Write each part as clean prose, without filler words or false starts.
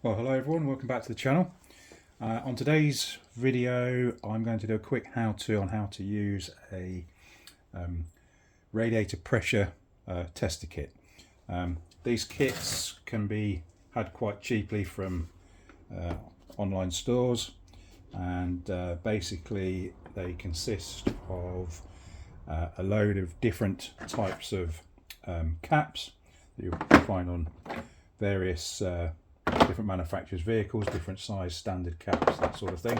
Well, hello everyone, welcome back to the channel. On today's video I'm going to do a quick how-to on how to use a radiator pressure tester kit. These kits can be had quite cheaply from online stores, and basically they consist of a load of different types of caps that you'll find on various different manufacturers' vehicles, different size standard caps, that sort of thing,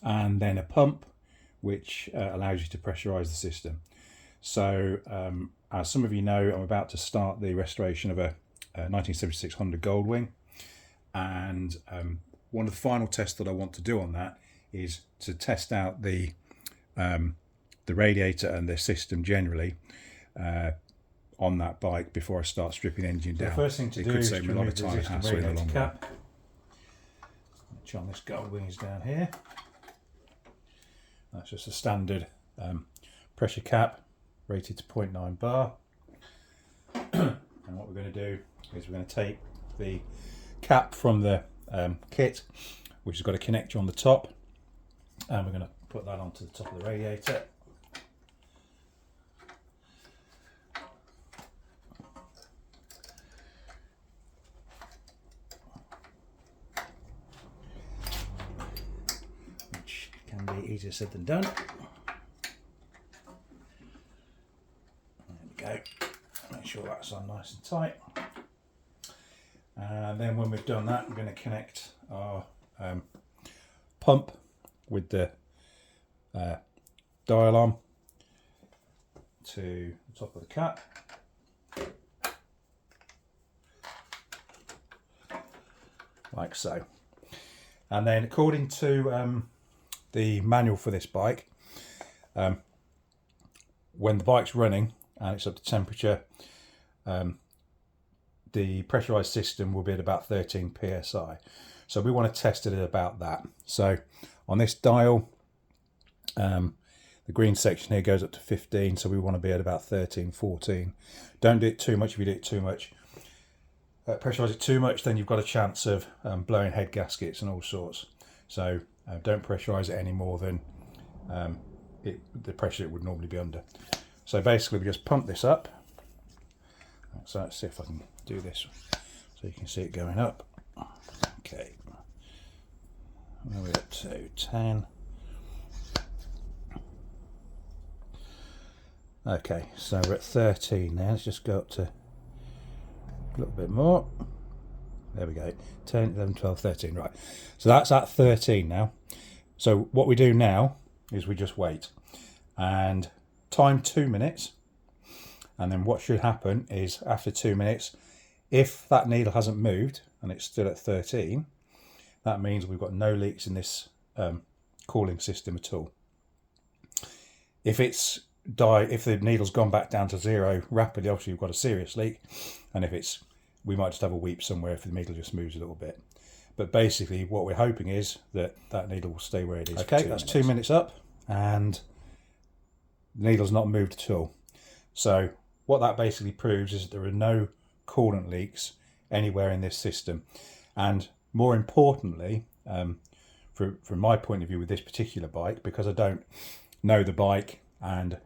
and then a pump which allows you to pressurize the system. So as some of you know, I'm about to start the restoration of a 1976 Honda Goldwing, and one of the final tests that I want to do on that is to test out the radiator and the system generally on that bike before I start stripping the engine down. The first thing to do is to remove the existing radiator cap. Which on this Goldwing is down here. That's just a standard pressure cap rated to 0.9 bar. And what we're going to do is we're going to take the cap from the kit, which has got a connector on the top, and we're going to put that onto the top of the radiator. Which can be easier said than done. There we go. Make sure that's on nice and tight. And then when we've done that, we're going to connect our pump with the dial on to the top of the cap. Like so. And then according to the manual for this bike, when the bike's running and it's up to temperature, the pressurized system will be at about 13 psi. So we want to test it at about that. So on this dial, the green section here goes up to 15, so we want to be at about 13, 14. Don't do it too much. If you do it too much, pressurize it too much, then you've got a chance of blowing head gaskets and all sorts. So don't pressurize it any more than the pressure it would normally be under. So basically we just pump this up. So let's see if I can do this so you can see it going up. Okay, now we're up to 10. Okay, so we're at 13 now. Let's just go up to a little bit more. There we go. 10, 11, 12, 13. Right. So that's at 13 now. So what we do now is we just wait and time 2 minutes. And then what should happen is after 2 minutes, if that needle hasn't moved and it's still at 13, that means we've got no leaks in this cooling system at all. If the needle's gone back down to 0 rapidly, obviously we've got a serious leak. And if it's, we might just have a weep somewhere if the needle just moves a little bit. But basically what we're hoping is that that needle will stay where it is. Okay, that's 2 minutes up and the needle's not moved at all. So what that basically proves is that there are no coolant leaks anywhere in this system. And more importantly, from my point of view with this particular bike, because I don't know the bike and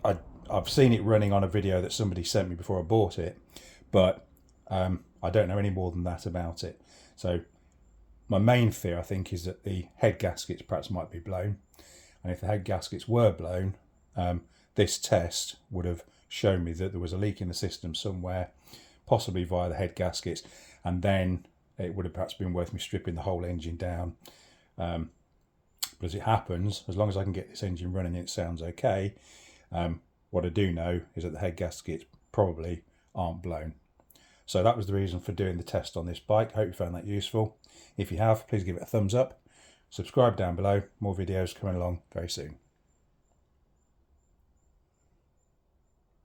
I've seen it running on a video that somebody sent me before I bought it, but I don't know any more than that about it. So my main fear, I think, is that the head gaskets perhaps might be blown. And if the head gaskets were blown, this test would have shown me that there was a leak in the system somewhere, possibly via the head gaskets, and then it would have perhaps been worth me stripping the whole engine down. But as it happens, as long as I can get this engine running and it sounds okay, what I do know is that the head gaskets probably aren't blown. So that was the reason for doing the test on this bike. Hope you found that useful. If you have, please give it a thumbs up. Subscribe down below. More videos coming along very soon.